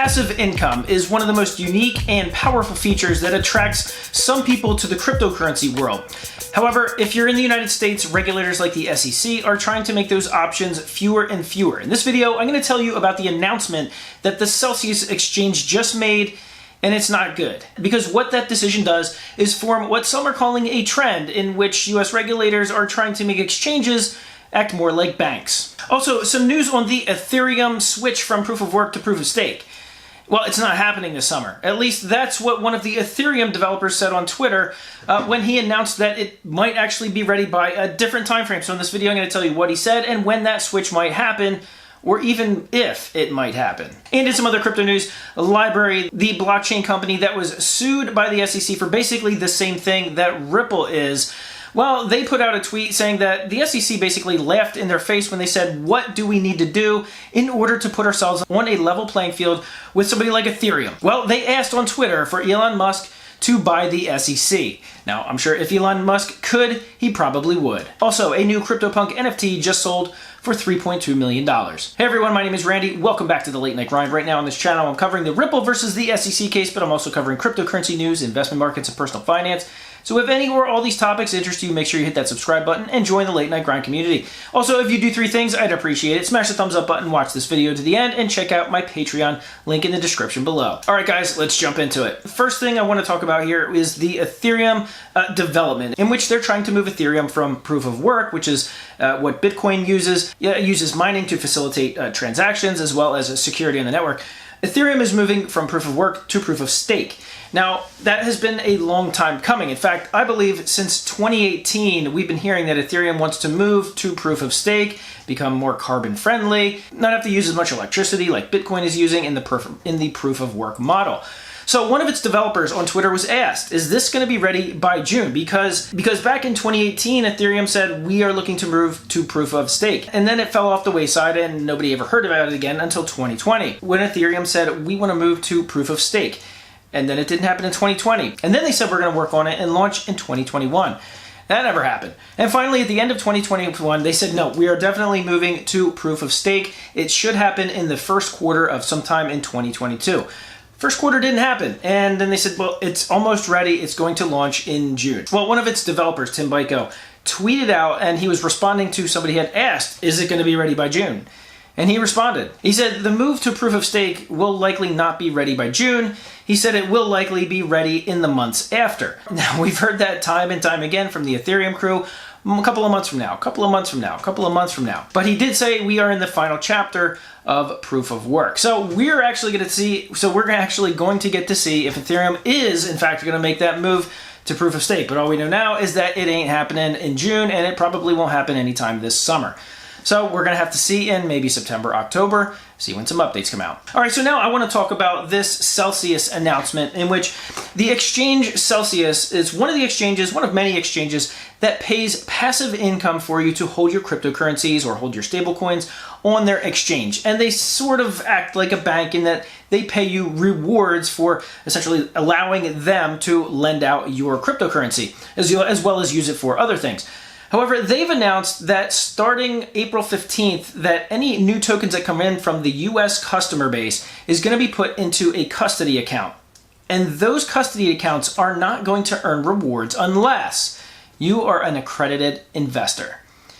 Passive income is one of the most unique and powerful features that attracts some people to the cryptocurrency world. However, if you're in the United States, regulators like the SEC are trying to make those options fewer and fewer. In this video, I'm going to tell you about the announcement that the Celsius exchange just made, and it's not good. Because what that decision does is form what some are calling a trend in which US regulators are trying to make exchanges act more like banks. Also, some news on the Ethereum switch from proof of work to proof of stake. Well, it's not happening this summer. At least that's what one of the Ethereum developers said on Twitter when he announced that it might actually be ready by a different time frame. So in this video, I'm going to tell you what he said and when that switch might happen, or even if it might happen. And in some other crypto news, Library, the blockchain company that was sued by the SEC for basically the same thing that Ripple is, well, they put out a tweet saying that the SEC basically laughed in their face when they said, what do we need to do in order to put ourselves on a level playing field with somebody like Ethereum? Well, they asked on Twitter for Elon Musk to buy the SEC. Now, I'm sure if Elon Musk could, he probably would. Also, a new CryptoPunk NFT just sold for $3.2 million. Hey everyone, my name is Randy. Welcome back to the Late Night Grind. Right now on this channel, I'm covering the Ripple versus the SEC case, but I'm also covering cryptocurrency news, investment markets, and personal finance. So if any or all these topics interest you, make sure you hit that subscribe button and join the Late Night Grind community. Also, if you do three things, I'd appreciate it. Smash the thumbs up button, watch this video to the end, and check out my Patreon, link in the description below. All right, guys, let's jump into it. The first thing I want to talk about here is the Ethereum development, in which they're trying to move Ethereum from proof of work, which is what Bitcoin uses. It uses mining to facilitate transactions as well as security on the network. Ethereum is moving from proof of work to proof of stake. Now, that has been a long time coming. In fact, I believe since 2018, we've been hearing that Ethereum wants to move to proof of stake, become more carbon friendly, not have to use as much electricity like Bitcoin is using in the proof of work model. So one of its developers on Twitter was asked, is this going to be ready by June? Because back in 2018, Ethereum said, we are looking to move to proof of stake. And then it fell off the wayside and nobody ever heard about it again until 2020, when Ethereum said, we want to move to proof of stake. And then it didn't happen in 2020. And then they said, we're going to work on it and launch in 2021. That never happened. And finally, at the end of 2021, they said, no, we are definitely moving to proof of stake. It should happen in the first quarter of sometime in 2022. First quarter didn't happen. And then they said, well, it's almost ready. It's going to launch in June. Well, one of its developers, Tim Byko, tweeted out, and he was responding to somebody had asked, is it going to be ready by June? And he responded. He said, the move to proof of stake will likely not be ready by June. He said it will likely be ready in the months after. Now, we've heard that time and time again from the Ethereum crew, a couple of months from now, a couple of months from now, a couple of months from now. But he did say we are in the final chapter of proof of work. So we're actually going to see, going to get to see if Ethereum is in fact going to make that move to proof of stake. But all we know now is that it ain't happening in June, and it probably won't happen anytime this summer. So we're going to have to see in maybe September, October, see when some updates come out. All right, so now I want to talk about this Celsius announcement, in which the exchange Celsius is one of many exchanges that pays passive income for you to hold your cryptocurrencies or hold your stablecoins on their exchange. And they sort of act like a bank in that they pay you rewards for essentially allowing them to lend out your cryptocurrency, as well as use it for other things. However, they've announced that starting April 15th, that any new tokens that come in from the US customer base is going to be put into a custody account. And those custody accounts are not going to earn rewards unless you are an accredited investor.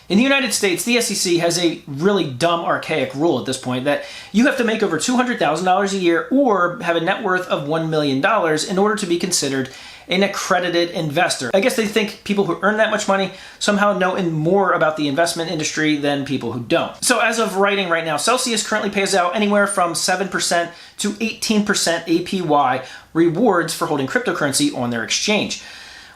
In the United States, the SEC has a really dumb, archaic rule at this point that you have to make over $200,000 a year or have a net worth of $1 million in order to be considered an accredited investor. I guess they think people who earn that much money somehow know more about the investment industry than people who don't. So as of writing right now, Celsius currently pays out anywhere from 7% to 18% APY rewards for holding cryptocurrency on their exchange.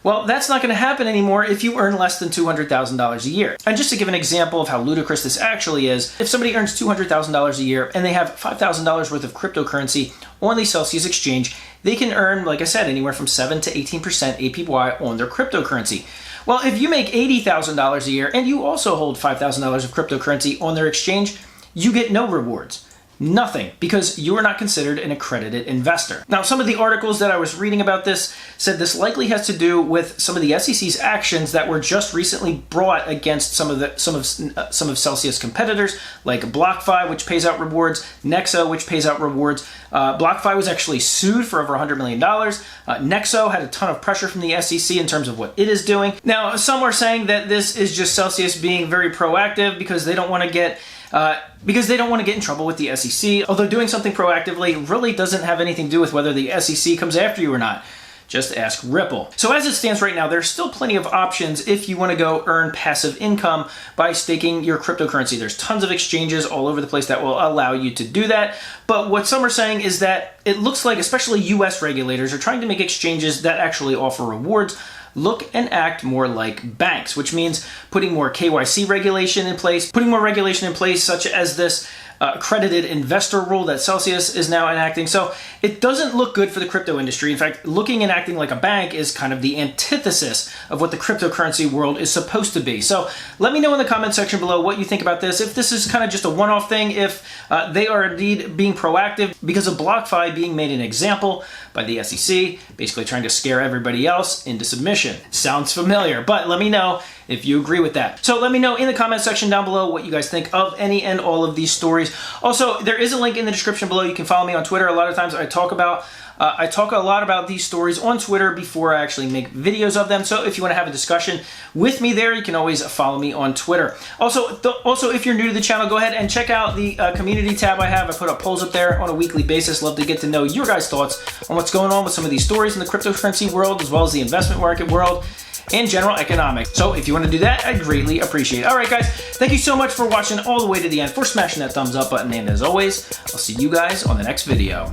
Well, that's not going to happen anymore if you earn less than $200,000 a year. And just to give an example of how ludicrous this actually is, if somebody earns $200,000 a year and they have $5,000 worth of cryptocurrency on the Celsius exchange, they can earn, like I said, anywhere from 7 to 18% APY on their cryptocurrency. Well, if you make $80,000 a year and you also hold $5,000 of cryptocurrency on their exchange, you get no rewards. Nothing, because you are not considered an accredited investor. Now, some of the articles that I was reading about this said this likely has to do with some of the SEC's actions that were just recently brought against some of Celsius competitors, like BlockFi, which pays out rewards, Nexo, which pays out rewards. BlockFi was actually sued for over $100 million. Nexo had a ton of pressure from the SEC in terms of what it is doing. Now, some are saying that this is just Celsius being very proactive because they don't want to get in trouble with the SEC, although doing something proactively really doesn't have anything to do with whether the SEC comes after you or not. Just ask Ripple. So as it stands right now, there's still plenty of options if you want to go earn passive income by staking your cryptocurrency. There's tons of exchanges all over the place that will allow you to do that. But what some are saying is that it looks like especially US regulators are trying to make exchanges that actually offer rewards look and act more like banks, which means putting more KYC regulation in place, such as this accredited investor rule that Celsius is now enacting. So it doesn't look good for the crypto industry. In fact, looking and acting like a bank is kind of the antithesis of what the cryptocurrency world is supposed to be. So let me know in the comment section below what you think about this. If this is kind of just a one-off thing, if they are indeed being proactive because of BlockFi being made an example by the SEC, basically trying to scare everybody else into submission. Sounds familiar, but let me know if you agree with that. So let me know in the comment section down below what you guys think of any and all of these stories. Also, there is a link in the description below. You can follow me on Twitter. A lot of times I talk a lot about these stories on Twitter before I actually make videos of them. So if you want to have a discussion with me there, you can always follow me on Twitter. Also, if you're new to the channel, go ahead and check out the community tab I have. I put up polls up there on a weekly basis. Love to get to know your guys' thoughts on what's going on with some of these stories in the cryptocurrency world, as well as the investment market world and general economics. So if you want to do that, I'd greatly appreciate it. All right, guys, thank you so much for watching all the way to the end, for smashing that thumbs up button, and as always, I'll see you guys on the next video.